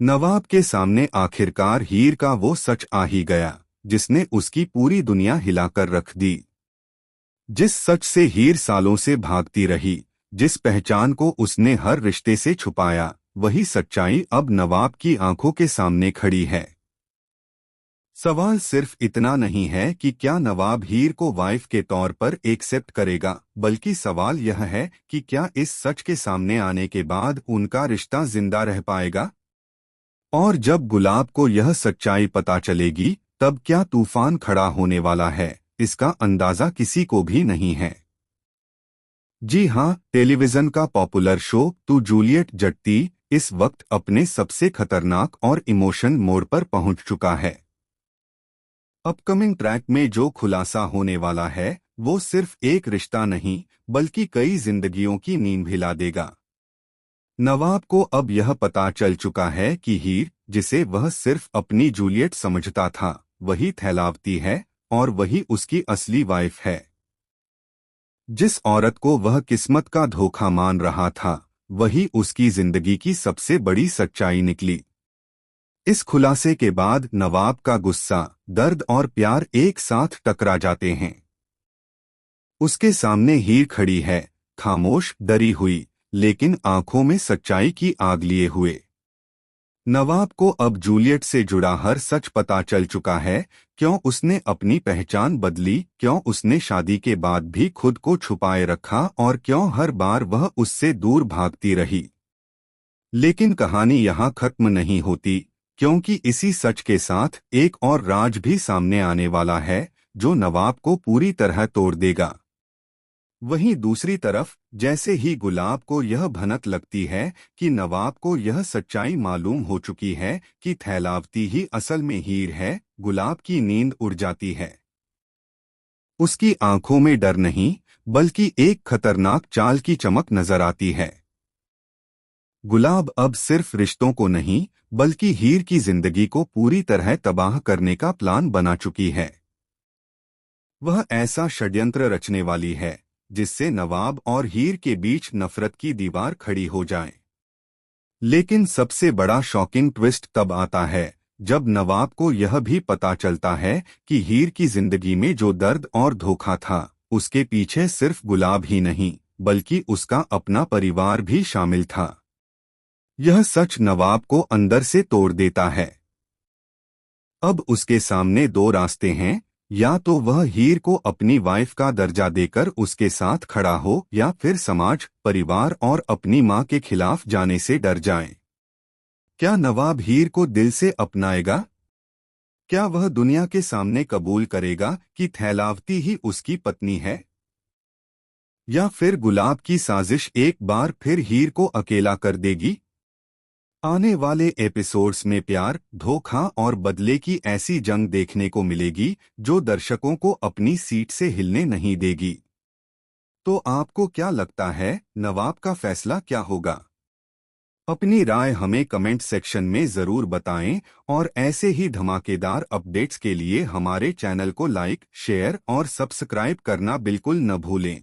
नवाब के सामने आखिरकार हीर का वो सच आ ही गया जिसने उसकी पूरी दुनिया हिलाकर रख दी। जिस सच से हीर सालों से भागती रही, जिस पहचान को उसने हर रिश्ते से छुपाया, वही सच्चाई अब नवाब की आंखों के सामने खड़ी है। सवाल सिर्फ इतना नहीं है कि क्या नवाब हीर को वाइफ के तौर पर एक्सेप्ट करेगा, बल्कि सवाल यह है कि क्या इस सच के सामने आने के बाद उनका रिश्ता जिंदा रह पाएगा। और जब गुलाब को यह सच्चाई पता चलेगी, तब क्या तूफान खड़ा होने वाला है, इसका अंदाजा किसी को भी नहीं है। जी हाँ, टेलीविजन का पॉपुलर शो तू जूलियट जट्टी इस वक्त अपने सबसे खतरनाक और इमोशन मोड़ पर पहुंच चुका है। अपकमिंग ट्रैक में जो खुलासा होने वाला है, वो सिर्फ एक रिश्ता नहीं, बल्कि कई जिंदगियों की नींद हिला देगा। नवाब को अब यह पता चल चुका है कि हीर, जिसे वह सिर्फ अपनी जूलियट समझता था, वही थैलावती है, और वही उसकी असली वाइफ है। जिस औरत को वह किस्मत का धोखा मान रहा था, वही उसकी जिंदगी की सबसे बड़ी सच्चाई निकली। इस खुलासे के बाद नवाब का गुस्सा, दर्द और प्यार एक साथ टकरा जाते हैं। उसके सामने हीर खड़ी है, खामोश, डरी हुई, लेकिन आंखों में सच्चाई की आग लिए हुए। नवाब को अब जूलियट से जुड़ा हर सच पता चल चुका है। क्यों उसने अपनी पहचान बदली, क्यों उसने शादी के बाद भी खुद को छुपाए रखा, और क्यों हर बार वह उससे दूर भागती रही। लेकिन कहानी यहाँ खत्म नहीं होती, क्योंकि इसी सच के साथ एक और राज भी सामने आने वाला है, जो नवाब को पूरी तरह तोड़ देगा। वहीं दूसरी तरफ, जैसे ही गुलाब को यह भनक लगती है कि नवाब को यह सच्चाई मालूम हो चुकी है कि थैलावती ही असल में हीर है, गुलाब की नींद उड़ जाती है। उसकी आंखों में डर नहीं, बल्कि एक खतरनाक चाल की चमक नजर आती है। गुलाब अब सिर्फ रिश्तों को नहीं, बल्कि हीर की जिंदगी को पूरी तरह तबाह करने का प्लान बना चुकी है। वह ऐसा षड्यंत्र रचने वाली है जिससे नवाब और हीर के बीच नफरत की दीवार खड़ी हो जाए। लेकिन सबसे बड़ा शॉकिंग ट्विस्ट तब आता है जब नवाब को यह भी पता चलता है कि हीर की जिंदगी में जो दर्द और धोखा था, उसके पीछे सिर्फ गुलाब ही नहीं, बल्कि उसका अपना परिवार भी शामिल था। यह सच नवाब को अंदर से तोड़ देता है। अब उसके सामने दो रास्ते हैं, या तो वह हीर को अपनी वाइफ का दर्जा देकर उसके साथ खड़ा हो, या फिर समाज, परिवार और अपनी मां के खिलाफ जाने से डर जाए। क्या नवाब हीर को दिल से अपनाएगा? क्या वह दुनिया के सामने कबूल करेगा कि थैलावती ही उसकी पत्नी है? या फिर गुलाब की साजिश एक बार फिर हीर को अकेला कर देगी? आने वाले एपिसोड्स में प्यार, धोखा और बदले की ऐसी जंग देखने को मिलेगी जो दर्शकों को अपनी सीट से हिलने नहीं देगी। तो आपको क्या लगता है, नवाब का फैसला क्या होगा? अपनी राय हमें कमेंट सेक्शन में जरूर बताएं, और ऐसे ही धमाकेदार अपडेट्स के लिए हमारे चैनल को लाइक, शेयर और सब्सक्राइब करना बिल्कुल न भूलें।